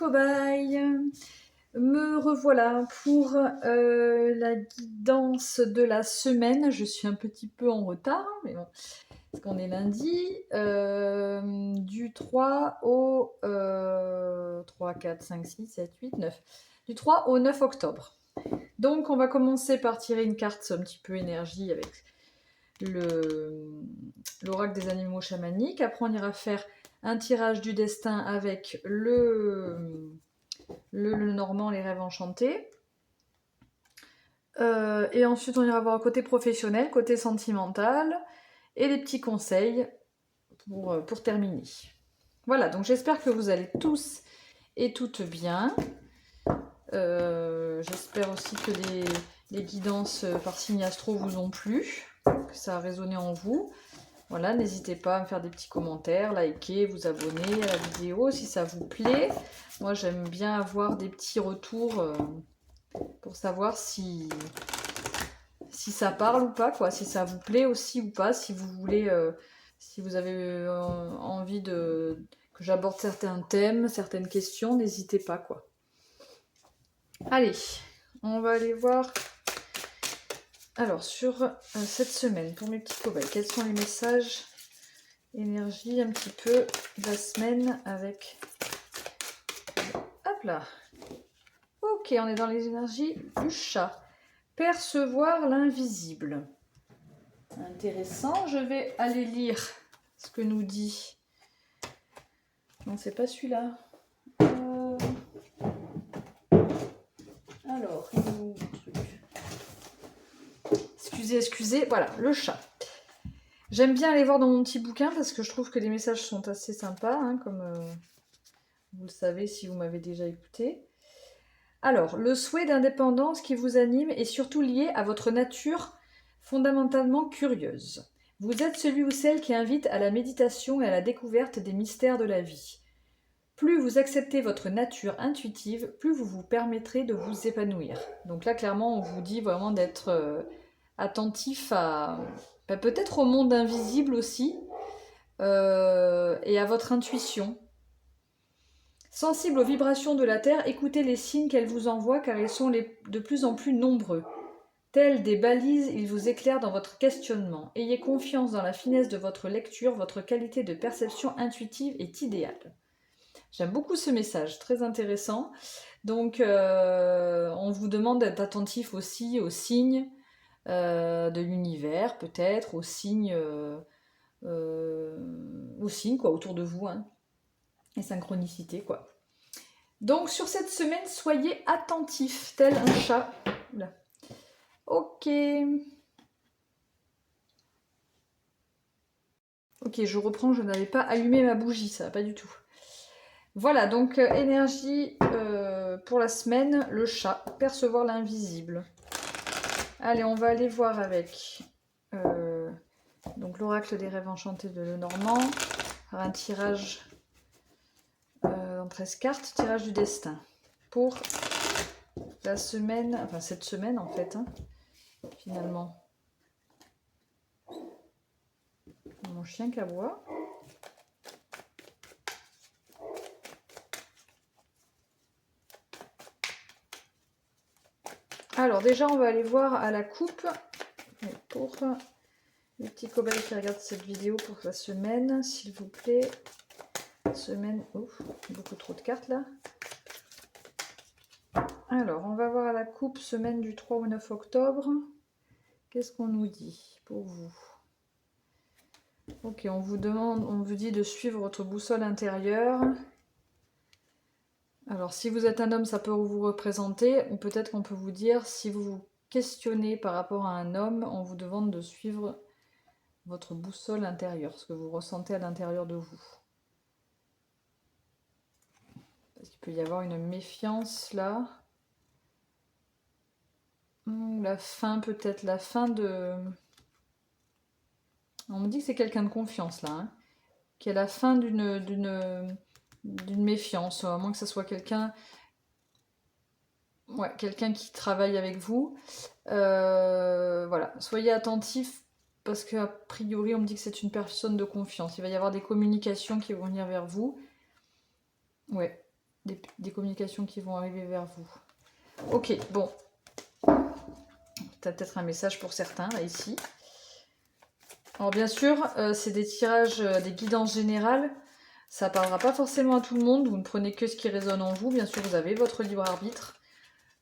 cobayes, me revoilà pour la guidance de la semaine. Je suis un petit peu en retard, mais bon, parce qu'on est lundi, du 3 au 3, 4, 5, 6, 7, 8, 9. Du 3 au 9 octobre. Donc on va commencer par tirer une carte un petit peu énergie avec l'oracle des animaux chamaniques. Après on ira faire un tirage du destin avec le normand, les rêves enchantés. Et ensuite on ira voir côté professionnel, côté sentimental et les petits conseils pour terminer. Voilà, donc j'espère que vous allez tous et toutes bien. J'espère aussi que les guidances par signe astro vous ont plu, que ça a résonné en vous. Voilà, n'hésitez pas à me faire des petits commentaires, liker, vous abonner à la vidéo si ça vous plaît. Moi j'aime bien avoir des petits retours pour savoir si ça parle ou pas, quoi, si ça vous plaît aussi ou pas, si vous voulez, si vous avez envie que j'aborde certains thèmes, certaines questions, n'hésitez pas, quoi. Allez, on va aller voir. Alors, sur cette semaine, pour mes petits cobayes, quels sont les messages énergie un petit peu de la semaine avec... Hop là. Ok, on est dans les énergies du chat. Percevoir l'invisible. Intéressant, je vais aller lire ce que nous dit. Non, c'est pas celui-là. Alors, excusez, voilà, le chat. J'aime bien aller voir dans mon petit bouquin parce que je trouve que les messages sont assez sympas, hein, comme vous le savez si vous m'avez déjà écouté. Alors, le souhait d'indépendance qui vous anime est surtout lié à votre nature fondamentalement curieuse. Vous êtes celui ou celle qui invite à la méditation et à la découverte des mystères de la vie. Plus vous acceptez votre nature intuitive, plus vous vous permettrez de vous épanouir. Donc là, clairement, on vous dit vraiment d'être attentif à peut-être au monde invisible aussi et à votre intuition. Sensible aux vibrations de la Terre, écoutez les signes qu'elle vous envoie car ils sont de plus en plus nombreux. Tels des balises, ils vous éclairent dans votre questionnement. Ayez confiance dans la finesse de votre lecture, votre qualité de perception intuitive est idéale. J'aime beaucoup ce message, très intéressant. Donc, on vous demande d'être attentif aussi aux signes de l'univers, peut-être, aux signes quoi, autour de vous, hein, les synchronicités, quoi. Donc, sur cette semaine, soyez attentifs, tel un chat. Oula. Ok. Ok, je reprends, je n'avais pas allumé ma bougie, ça va pas du tout. Voilà, donc énergie pour la semaine, le chat, percevoir l'invisible. Allez, on va aller voir avec donc l'oracle des rêves enchantés de Lenormand, faire un tirage en 13 cartes, tirage du destin. Pour la semaine, enfin cette semaine en fait, hein, finalement. Mon chien qui aboie. Alors déjà, on va aller voir à la coupe. Pour les petits cobayes qui regardent cette vidéo pour la semaine, s'il vous plaît. Semaine, ouf, beaucoup trop de cartes là. Alors, on va voir à la coupe, semaine du 3 au 9 octobre. Qu'est-ce qu'on nous dit pour vous? Ok, on vous dit de suivre votre boussole intérieure. Alors, si vous êtes un homme, ça peut vous représenter, ou peut-être qu'on peut vous dire, si vous vous questionnez par rapport à un homme, on vous demande de suivre votre boussole intérieure, ce que vous ressentez à l'intérieur de vous. Parce qu'il peut y avoir une méfiance là. La fin, peut-être, la fin de... On me dit que c'est quelqu'un de confiance là, hein, qui est la fin d'une méfiance, à moins que ce soit quelqu'un... Ouais, quelqu'un qui travaille avec vous. Voilà, soyez attentifs parce qu'a priori on me dit que c'est une personne de confiance. Il va y avoir des communications qui vont venir vers vous. Ouais. des communications qui vont arriver vers vous. Ok, bon. Peut-être un message pour certains, là, ici. Alors bien sûr, c'est des tirages, des guidances générales. Ça parlera pas forcément à tout le monde. Vous ne prenez que ce qui résonne en vous. Bien sûr, vous avez votre libre arbitre.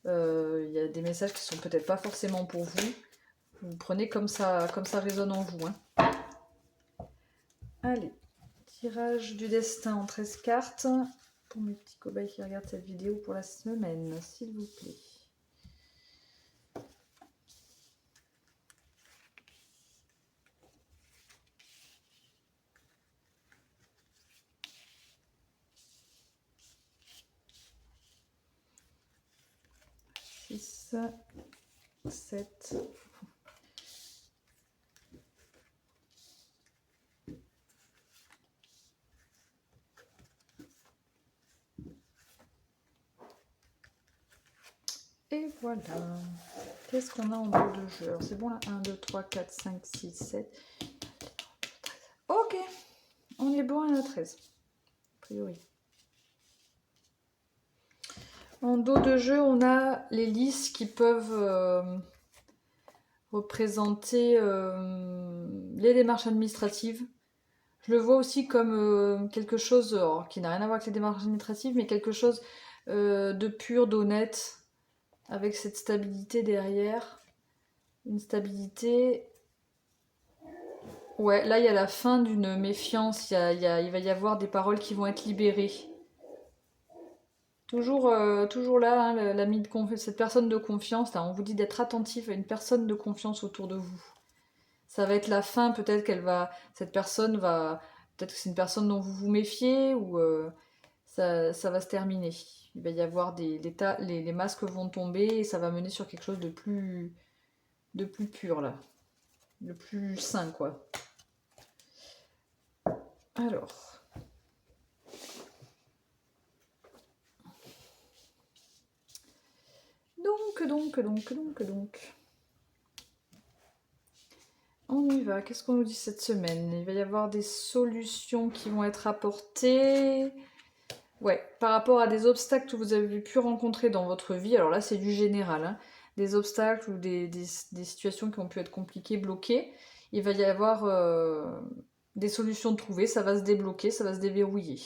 Il y a des messages qui sont peut-être pas forcément pour vous. Vous prenez comme ça résonne en vous. Hein. Allez, tirage du destin en 13 cartes. Pour mes petits cobayes qui regardent cette vidéo pour la semaine, s'il vous plaît. Six, 7. Et voilà. Qu'est-ce qu'on a en dos de jeu? Alors c'est bon là, 1, 2, 3, 4, 5, 6, 7. Ok, on est bon à la 13. A priori. En dos de jeu, on a les lys qui peuvent représenter les démarches administratives. Je le vois aussi comme quelque chose qui n'a rien à voir avec les démarches administratives, mais quelque chose de pur, d'honnête, avec cette stabilité derrière. Une stabilité. Ouais, là il y a la fin d'une méfiance, il va y avoir des paroles qui vont être libérées. Toujours là, hein, l'ami de cette personne de confiance, là, on vous dit d'être attentif à une personne de confiance autour de vous. Ça va être la fin, peut-être cette personne va, peut-être que c'est une personne dont vous vous méfiez, ou ça va se terminer. Il va y avoir les masques vont tomber, et ça va mener sur quelque chose de plus pur, là. De plus sain, quoi. Alors. Donc. On y va. Qu'est-ce qu'on nous dit cette semaine? Il va y avoir des solutions qui vont être apportées. Ouais, par rapport à des obstacles que vous avez pu rencontrer dans votre vie. Alors là, c'est du général. Hein. Des obstacles ou des situations qui ont pu être compliquées, bloquées. Il va y avoir des solutions trouvées. Ça va se débloquer, ça va se déverrouiller.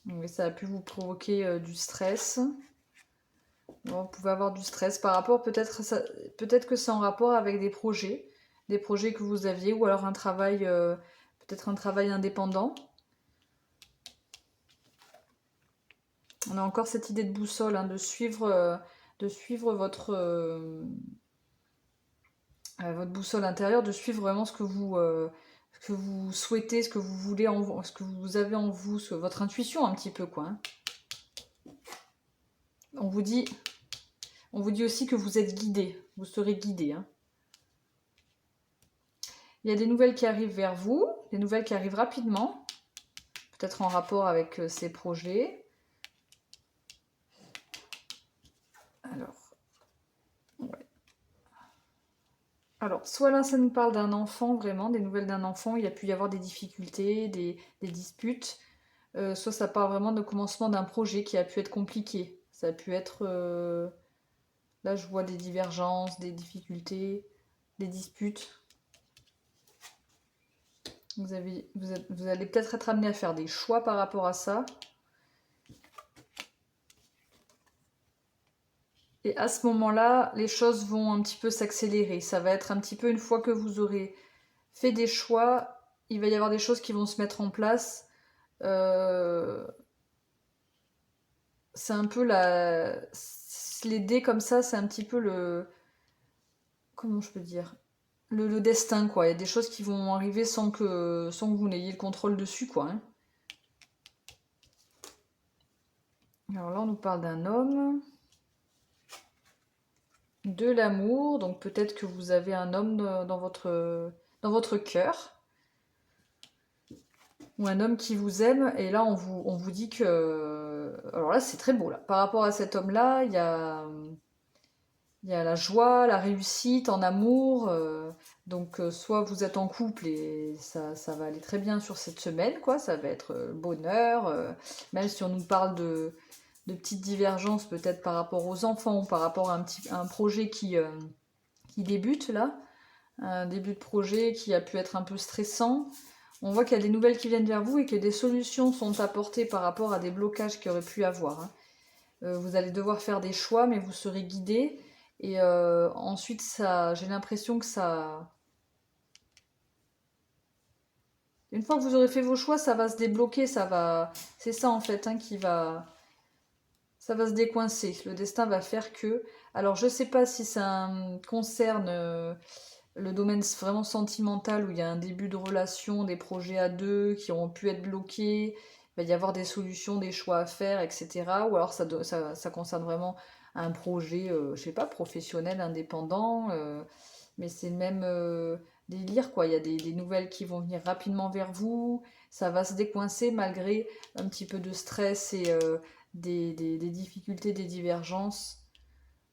Oui, ça a pu vous provoquer du stress. Bon, vous pouvez avoir du stress par rapport, peut-être que c'est en rapport avec des projets que vous aviez, ou alors un travail, peut-être un travail indépendant. On a encore cette idée de boussole, hein, de suivre votre boussole intérieure, de suivre vraiment ce que vous souhaitez, ce que vous voulez, ce que vous avez en vous, votre intuition un petit peu, quoi. Hein. On vous dit aussi que vous êtes guidé, vous serez guidé. Hein. Il y a des nouvelles qui arrivent vers vous, des nouvelles qui arrivent rapidement, peut-être en rapport avec ces projets. Alors, soit là, ça nous parle d'un enfant, vraiment, des nouvelles d'un enfant, il a pu y avoir des difficultés, des disputes. Soit ça parle vraiment de commencement d'un projet qui a pu être compliqué. Ça a pu être... là, je vois des divergences, des difficultés, des disputes. Vous allez peut-être être amené à faire des choix par rapport à ça. Et à ce moment-là, les choses vont un petit peu s'accélérer. Ça va être un petit peu une fois que vous aurez fait des choix, il va y avoir des choses qui vont se mettre en place. C'est un peu les dés comme ça, c'est un petit peu le... Comment je peux dire? Le destin, quoi. Il y a des choses qui vont arriver sans que vous n'ayez le contrôle dessus, quoi. Hein. Alors là, on nous parle d'un homme. De l'amour, donc peut-être que vous avez un homme dans votre cœur. Ou un homme qui vous aime, et là on vous dit que... Alors là c'est très beau, là. Par rapport à cet homme-là, il y a il y a la joie, la réussite en amour. Donc, soit vous êtes en couple et ça va aller très bien sur cette semaine, quoi. Ça va être bonheur. Même si on nous parle de petites divergences, peut-être par rapport aux enfants ou par rapport à un projet qui débute là. Un début de projet qui a pu être un peu stressant. On voit qu'il y a des nouvelles qui viennent vers vous et que des solutions sont apportées par rapport à des blocages qu'il y aurait pu avoir. Hein. Vous allez devoir faire des choix, mais vous serez guidé. Et ensuite, j'ai l'impression que ça... Une fois que vous aurez fait vos choix, ça va se débloquer, ça va... C'est ça en fait hein, qui va... Ça va se décoincer. Le destin va faire que... Alors, je sais pas si ça concerne le domaine vraiment sentimental où il y a un début de relation, des projets à deux qui auront pu être bloqués. Il va y avoir des solutions, des choix à faire, etc. Ou alors ça concerne vraiment un projet, je sais pas, professionnel, indépendant. Mais c'est le même délire, quoi. Il y a des nouvelles qui vont venir rapidement vers vous. Ça va se décoincer malgré un petit peu de stress et des difficultés, des divergences.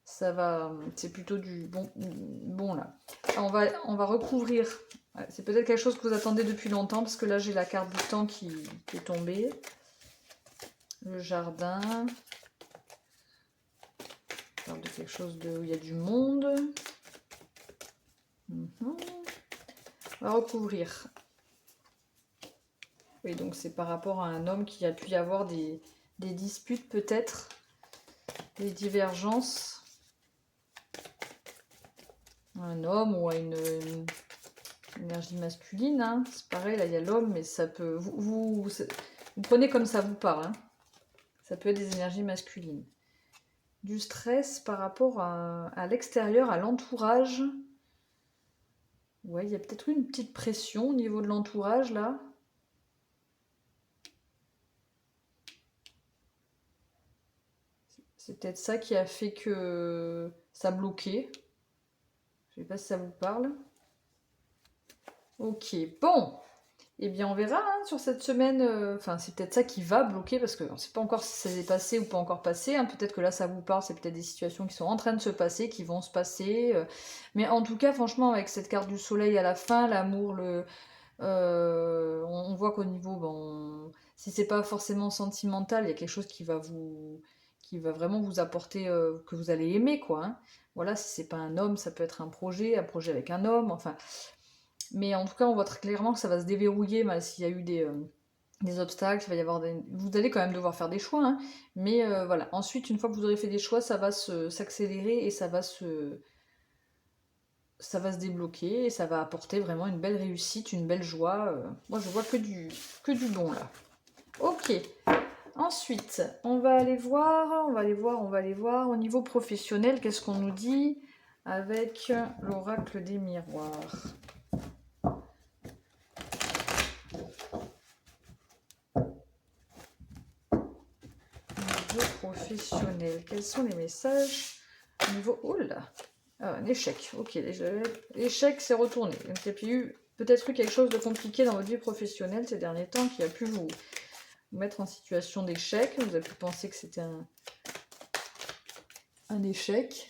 Ça va, c'est plutôt du bon là. On va recouvrir. Ouais, c'est peut-être quelque chose que vous attendez depuis longtemps parce que là j'ai la carte du temps qui est tombée. Le jardin. On parle de quelque chose où il y a du monde. On va recouvrir. Oui, donc c'est par rapport à un homme qui a pu y avoir des disputes peut-être, des divergences. Un homme ou à une énergie masculine, hein. C'est pareil, là il y a l'homme, mais ça peut... Vous prenez comme ça vous parle, hein. Ça peut être des énergies masculines. Du stress par rapport à l'extérieur, à l'entourage. Ouais, il y a peut-être eu une petite pression au niveau de l'entourage, là. C'est peut-être ça qui a fait que ça bloquait. Je sais pas si ça vous parle. Ok, bon. Eh bien, on verra hein, sur cette semaine. Enfin, c'est peut-être ça qui va bloquer parce qu'on ne sait pas encore si ça s'est passé ou pas encore passé. Hein. Peut-être que là, ça vous parle. C'est peut-être des situations qui sont en train de se passer, qui vont se passer. Mais en tout cas, franchement, avec cette carte du soleil à la fin, l'amour, on voit qu'au niveau, bon, si c'est pas forcément sentimental, il y a quelque chose qui va vraiment vous apporter, que vous allez aimer, quoi. Hein. Voilà, si c'est pas un homme, ça peut être un projet avec un homme. Enfin. Mais en tout cas, on voit très clairement que ça va se déverrouiller s'il y a eu des obstacles, il va y avoir vous allez quand même devoir faire des choix, hein, mais voilà. Ensuite, une fois que vous aurez fait des choix, ça va s'accélérer et ça va se débloquer et ça va apporter vraiment une belle réussite, une belle joie. Moi, je vois que du bon là. Ok. Ensuite, on va aller voir au niveau professionnel, qu'est-ce qu'on nous dit avec l'oracle des miroirs. Professionnel. Quels sont les messages au niveau... Oh là un échec. Ok, l'échec s'est retourné. Donc il y a eu peut-être eu quelque chose de compliqué dans votre vie professionnelle ces derniers temps qui a pu vous mettre en situation d'échec. Vous avez pu penser que c'était un échec.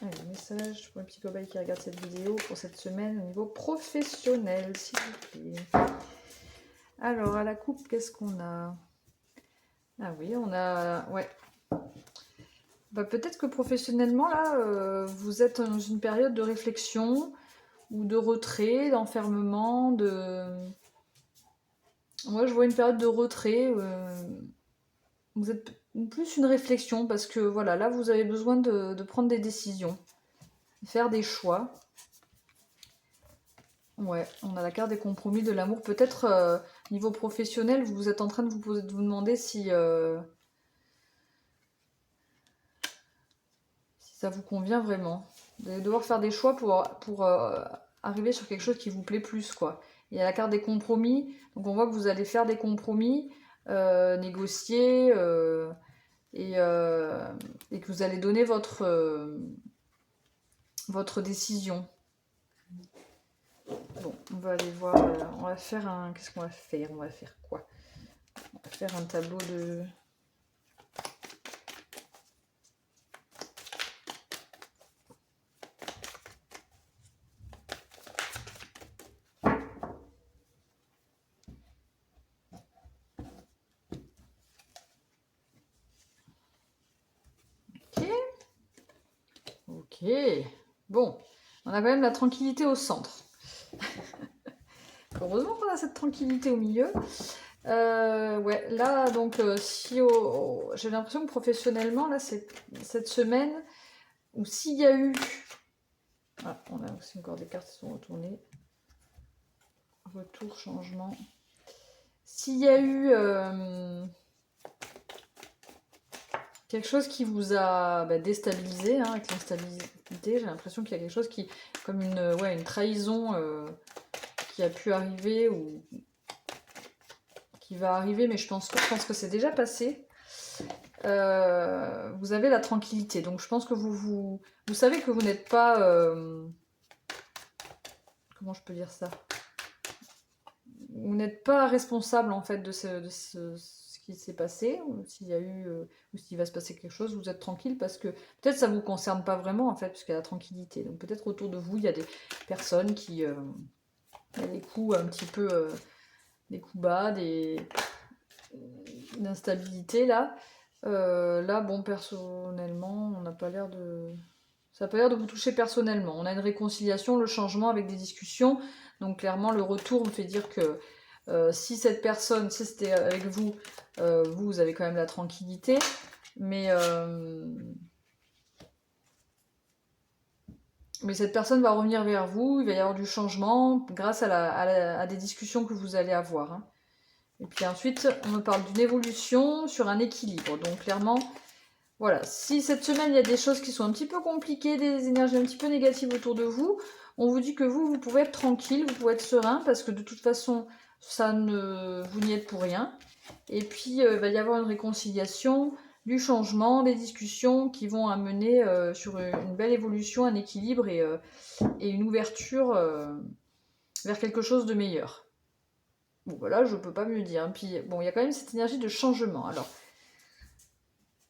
Allez, message pour le petit cobaye qui regarde cette vidéo pour cette semaine au niveau professionnel, s'il vous plaît. Alors, à la coupe, qu'est-ce qu'on a? Ah oui, on a... Ouais. Bah, peut-être que professionnellement, là, vous êtes dans une période de réflexion ou de retrait, d'enfermement, Moi, je vois une période de retrait. Vous êtes plus une réflexion parce que, voilà, là, vous avez besoin de prendre des décisions, faire des choix. Ouais, on a la carte des compromis, de l'amour. Peut-être, niveau professionnel, vous êtes en train de vous demander si ça vous convient vraiment. Vous allez devoir faire des choix pour arriver sur quelque chose qui vous plaît plus, quoi. Il y a la carte des compromis, donc on voit que vous allez faire des compromis, négocier, et que vous allez donner votre décision. Bon, on va aller voir, on va faire qu'est-ce qu'on va faire? On va faire quoi? On va faire un tableau de Ok. Bon, on a quand même la tranquillité au centre. Heureusement qu'on a cette tranquillité au milieu. Ouais, là, donc, si j'ai l'impression que professionnellement, là, c'est cette semaine, où s'il y a eu... Ah, on a aussi encore des cartes qui sont retournées. Retour, changement. S'il y a eu quelque chose qui vous a déstabilisé, hein, avec l'instabilité, j'ai l'impression qu'il y a quelque chose qui, comme une trahison qui a pu arriver ou qui va arriver, mais je pense que c'est déjà passé. Vous avez la tranquillité, donc je pense que vous savez que vous n'êtes pas... comment je peux dire ça? Vous n'êtes pas responsable en fait de ce qui s'est passé, ou s'il y a eu, ou s'il va se passer quelque chose, vous êtes tranquille parce que peut-être ça vous concerne pas vraiment en fait, puisqu'il y a la tranquillité. Donc peut-être autour de vous, il y a des personnes qui... il y a des coups un petit peu... des coups bas, d'instabilité là. Là, bon, personnellement, on n'a pas l'air de... Ça n'a pas l'air de vous toucher personnellement. On a une réconciliation, le changement avec des discussions. Donc clairement, le retour me fait dire que si cette personne, si c'était avec vous, vous avez quand même la tranquillité. Mais cette personne va revenir vers vous, il va y avoir du changement grâce à des discussions que vous allez avoir. Hein. Et puis ensuite, on me parle d'une évolution sur un équilibre. Donc clairement... Voilà, si cette semaine il y a des choses qui sont un petit peu compliquées, des énergies un petit peu négatives autour de vous, on vous dit que vous pouvez être tranquille, vous pouvez être serein, parce que de toute façon, vous n'y êtes pour rien. Et puis, il va y avoir une réconciliation, du changement, des discussions qui vont amener sur une belle évolution, un équilibre et une ouverture vers quelque chose de meilleur. Bon, voilà, je peux pas mieux dire. Puis, bon, il y a quand même cette énergie de changement. Alors,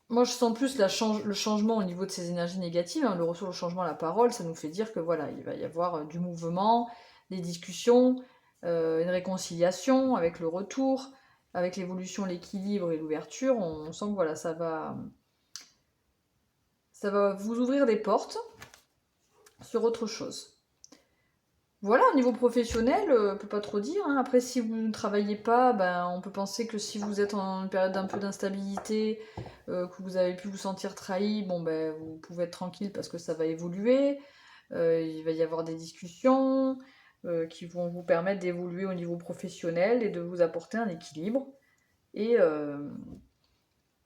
moi, je sens plus le changement au niveau de ces énergies négatives. Hein. Le retour au changement à la parole, ça nous fait dire que voilà, il va y avoir du mouvement, des discussions, une réconciliation avec le retour, avec l'évolution, l'équilibre et l'ouverture. On sent que voilà, ça va vous ouvrir des portes sur autre chose. Voilà, au niveau professionnel, on peut pas trop dire. Hein. Après, si vous ne travaillez pas, on peut penser que si vous êtes en une période d'un peu d'instabilité, que vous avez pu vous sentir trahi, vous pouvez être tranquille parce que ça va évoluer. Il va y avoir des discussions qui vont vous permettre d'évoluer au niveau professionnel et de vous apporter un équilibre. Et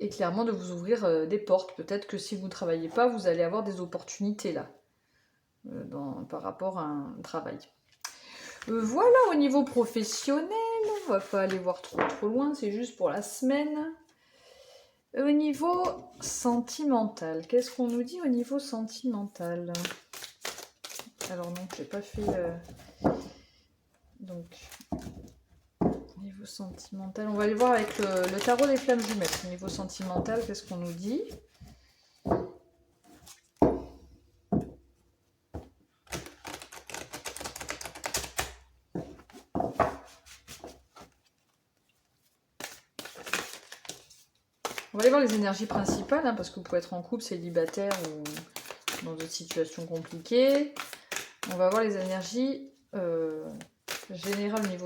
clairement de vous ouvrir des portes. Peut-être que si vous ne travaillez pas, vous allez avoir des opportunités là, par rapport à un travail. Voilà au niveau professionnel, on va pas aller voir trop loin, c'est juste pour la semaine. Au niveau sentimental, qu'est-ce qu'on nous dit au niveau sentimental? Alors non, j'ai pas fait... Donc, au niveau sentimental, on va aller voir avec le tarot des flammes jumelles. Au niveau sentimental, qu'est-ce qu'on nous dit? On va aller voir les énergies principales, hein, parce que vous pouvez être en couple, célibataire ou dans des situations compliquées. On va voir les énergies générales au niveau,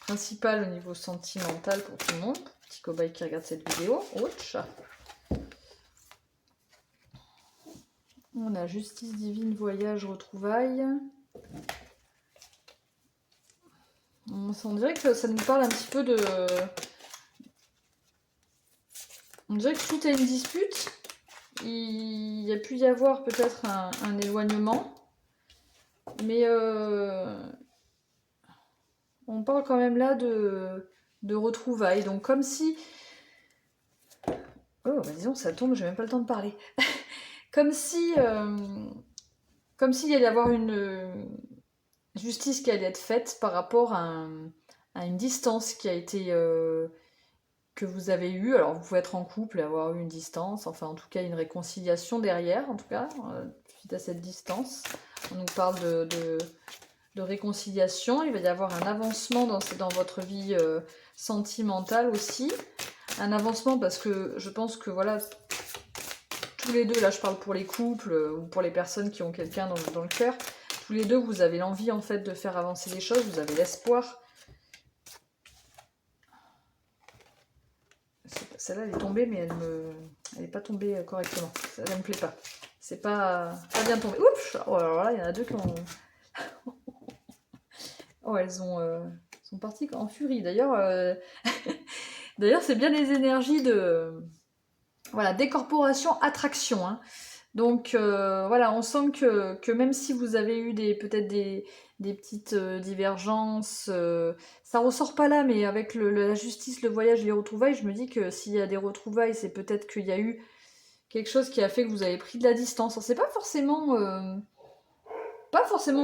principales au niveau sentimental pour tout le monde. Petit cobaye qui regarde cette vidéo. Ouch. On a justice divine, voyage, retrouvailles. On dirait que ça nous parle un petit peu de... On dirait que suite à une dispute, il y a pu y avoir peut-être un éloignement. Mais on parle quand même là de retrouvailles. Donc comme si... Oh, disons, ça tombe, j'ai même pas le temps de parler. Comme si... comme s'il y allait y avoir une justice qui allait être faite par rapport à une distance qui a été... que vous avez eue. Alors vous pouvez être en couple et avoir eu une distance, enfin en tout cas une réconciliation derrière, en tout cas, suite à cette distance. On nous parle de réconciliation, il va y avoir un avancement dans votre vie sentimentale aussi. Un avancement parce que je pense que voilà, tous les deux, là je parle pour les couples ou pour les personnes qui ont quelqu'un dans le cœur, tous les deux vous avez l'envie en fait de faire avancer les choses, vous avez l'espoir. Celle-là elle est tombée mais elle n'est pas tombée correctement, ça ne me plaît pas. C'est pas bien tombé. Oups. Oh alors là il y en a deux qui ont... Oh elles sont parties en furie. D'ailleurs, d'ailleurs c'est bien les énergies de... Voilà, décorporation, attraction. Hein. Donc voilà, on sent que même si vous avez eu peut-être des petites divergences, ça ressort pas là, mais avec la justice, le voyage, les retrouvailles, je me dis que s'il y a des retrouvailles, c'est peut-être qu'il y a eu quelque chose qui a fait que vous avez pris de la distance. C'est pas forcément que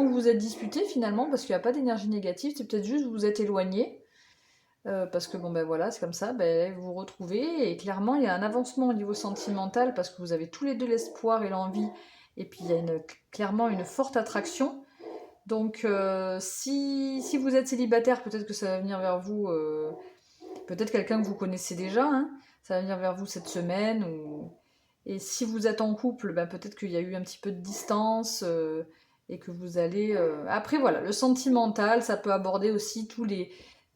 vous vous êtes disputé finalement, parce qu'il n'y a pas d'énergie négative, c'est peut-être juste que vous vous êtes éloigné. Parce que bon ben voilà, c'est comme ça, ben, vous vous retrouvez et clairement il y a un avancement au niveau sentimental parce que vous avez tous les deux l'espoir et l'envie et puis il y a clairement une forte attraction. Donc si vous êtes célibataire, peut-être que ça va venir vers vous, peut-être quelqu'un que vous connaissez déjà, hein, ça va venir vers vous cette semaine. Et si vous êtes en couple, ben, peut-être qu'il y a eu un petit peu de distance et que vous allez... Après voilà, le sentimental, ça peut aborder aussi tout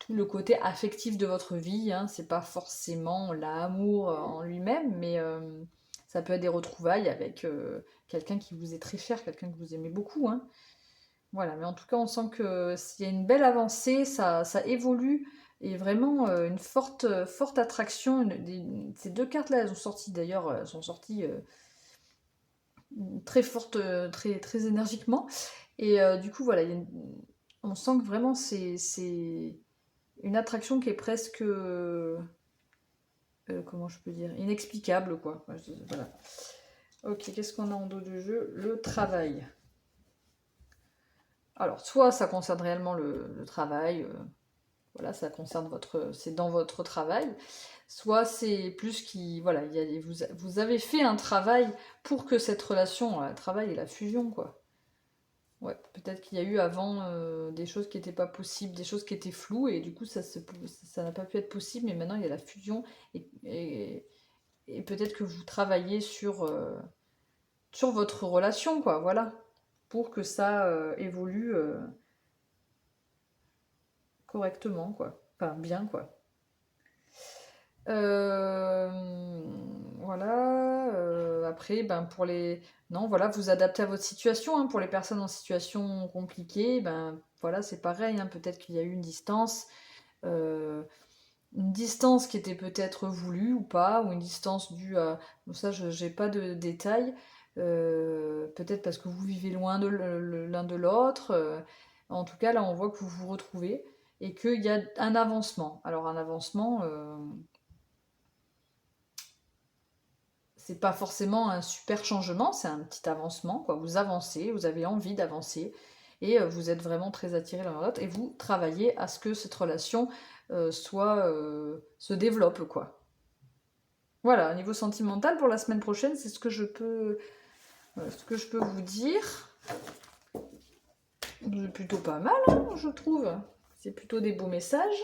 le côté affectif de votre vie. Hein. C'est pas forcément l'amour en lui-même, mais ça peut être des retrouvailles avec quelqu'un qui vous est très cher, quelqu'un que vous aimez beaucoup. Hein. Voilà, mais en tout cas, on sent que s'il y a une belle avancée, ça évolue et vraiment une forte attraction. Ces deux cartes-là, elles ont sorti d'ailleurs, elles sont sorties très fortes, très énergiquement. Et du coup, voilà, on sent que vraiment c'est une attraction qui est presque, comment je peux dire, inexplicable, quoi. Voilà. Ok, qu'est-ce qu'on a en dos de jeu? Le travail. Alors, soit ça concerne réellement le travail, voilà, ça concerne c'est dans votre travail, soit c'est plus voilà, vous avez fait un travail pour que cette relation, le travail et la fusion, quoi. Ouais, peut-être qu'il y a eu avant des choses qui n'étaient pas possibles, des choses qui étaient floues, et du coup ça n'a pas pu être possible, mais maintenant il y a la fusion, et peut-être que vous travaillez sur votre relation, quoi, voilà, pour que ça évolue correctement, quoi, enfin bien, quoi. Voilà. Après, ben pour les... Non, voilà, vous adaptez à votre situation. Hein. Pour les personnes en situation compliquée, ben voilà, c'est pareil. Hein. Peut-être qu'il y a eu une distance qui était peut-être voulue ou pas, ou une distance due à... Bon, ça, je n'ai pas de détails. Peut-être parce que vous vivez loin de l'un de l'autre. En tout cas, là, on voit que vous vous retrouvez et qu'il y a un avancement. Alors, un avancement... c'est pas forcément un super changement, c'est un petit avancement, quoi. Vous avancez, vous avez envie d'avancer, et vous êtes vraiment très attirés l'un vers l'autre, et vous travaillez à ce que cette relation se développe, quoi. Voilà, au niveau sentimental, pour la semaine prochaine, c'est ce que je peux vous dire. C'est plutôt pas mal, hein, je trouve. C'est plutôt des beaux messages.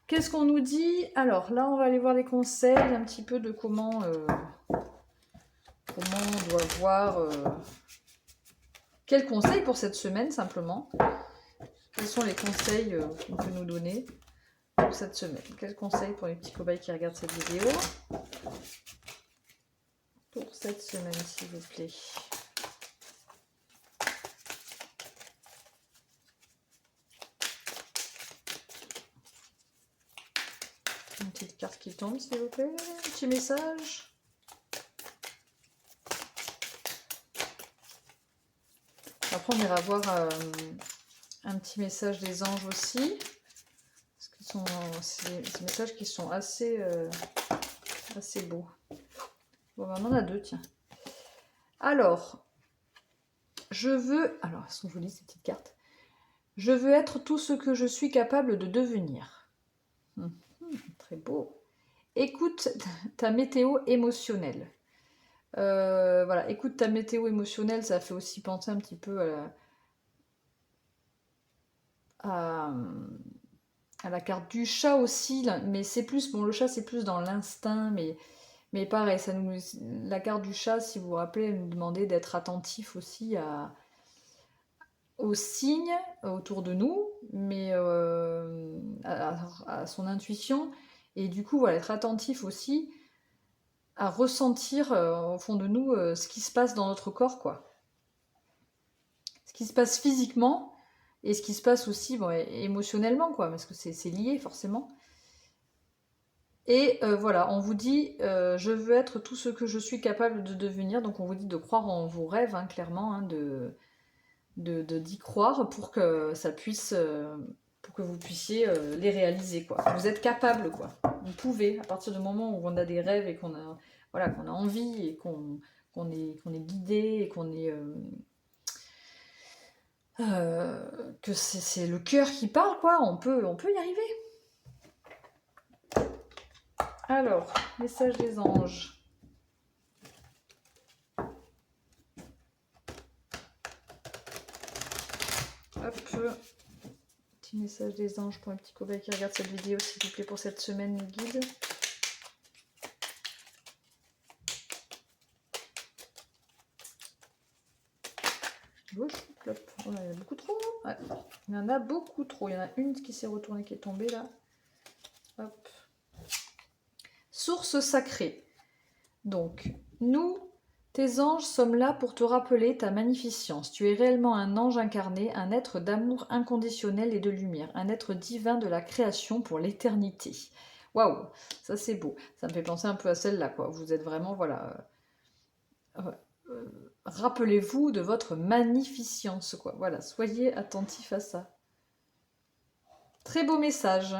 Qu'est-ce qu'on nous dit? Alors, là, on va aller voir les conseils, un petit peu de comment on doit voir... Quels conseils pour cette semaine, simplement? Quels sont les conseils qu'on peut nous donner pour cette semaine? Quels conseils pour les petits cobayes qui regardent cette vidéo? Pour cette semaine, s'il vous plaît. Une petite carte qui tombe, s'il vous plaît. Un petit message. Après, on ira voir un petit message des anges aussi. C'est des messages qui sont assez beaux. Bon, ben, on en a deux, tiens. Alors, alors, elles sont jolies ces petites cartes. Je veux être tout ce que je suis capable de devenir. Très beau. Écoute ta météo émotionnelle. Voilà, écoute ta météo émotionnelle, ça fait aussi penser un petit peu à la carte du chat aussi, là. Mais c'est plus, bon, le chat c'est plus dans l'instinct, mais Mais pareil, la carte du chat, si vous vous rappelez, elle nous demandait d'être attentif aussi aux signes autour de nous, mais à son intuition. Et du coup, voilà, être attentif aussi à ressentir au fond de nous ce qui se passe dans notre corps, quoi. Ce qui se passe physiquement et ce qui se passe aussi bon, émotionnellement, quoi, parce que c'est lié forcément. Et voilà, on vous dit, je veux être tout ce que je suis capable de devenir. Donc on vous dit de croire en vos rêves, hein, clairement, hein, d'y croire pour que ça puisse, pour que vous puissiez les réaliser, quoi. Vous êtes capable, quoi. Vous pouvez, à partir du moment où on a des rêves et qu'on a, voilà, qu'on a envie et qu'on est guidé et qu'on est que c'est le cœur qui parle, quoi. On peut y arriver. Alors, message des anges. Hop. Petit message des anges pour un petit cobaye qui regarde cette vidéo, s'il vous plaît, pour cette semaine, le guide. Gauche, hop. Oh, il y en a beaucoup trop. Ouais. Il y en a beaucoup trop. Il y en a une qui s'est retournée, qui est tombée là. Hop. Source sacrée. Donc, nous, tes anges, sommes là pour te rappeler ta magnificence. Tu es réellement un ange incarné, un être d'amour inconditionnel et de lumière, un être divin de la création pour l'éternité. Waouh, ça c'est beau. Ça me fait penser un peu à celle-là, quoi. Vous êtes vraiment, voilà. Rappelez-vous de votre magnificence, quoi. Voilà, soyez attentifs à ça. Très beau message.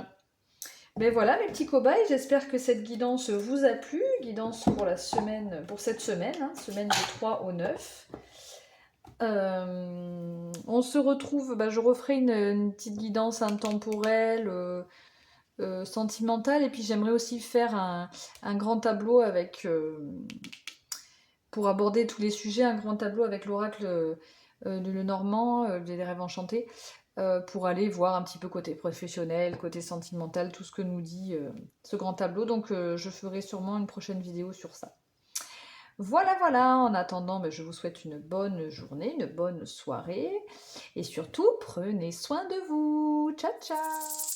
Mais voilà, mes petits cobayes, j'espère que cette guidance vous a plu. Guidance pour la semaine, pour cette semaine, hein, semaine du 3 au 9. On se retrouve, je referai une petite guidance intemporelle, sentimentale, et puis j'aimerais aussi faire un grand tableau avec, pour aborder tous les sujets, un grand tableau avec l'oracle de Lenormand, des rêves enchantés, pour aller voir un petit peu côté professionnel, côté sentimental, tout ce que nous dit ce grand tableau. Donc je ferai sûrement une prochaine vidéo sur ça. Voilà, voilà, en attendant, je vous souhaite une bonne journée, une bonne soirée, et surtout, prenez soin de vous. Ciao, ciao!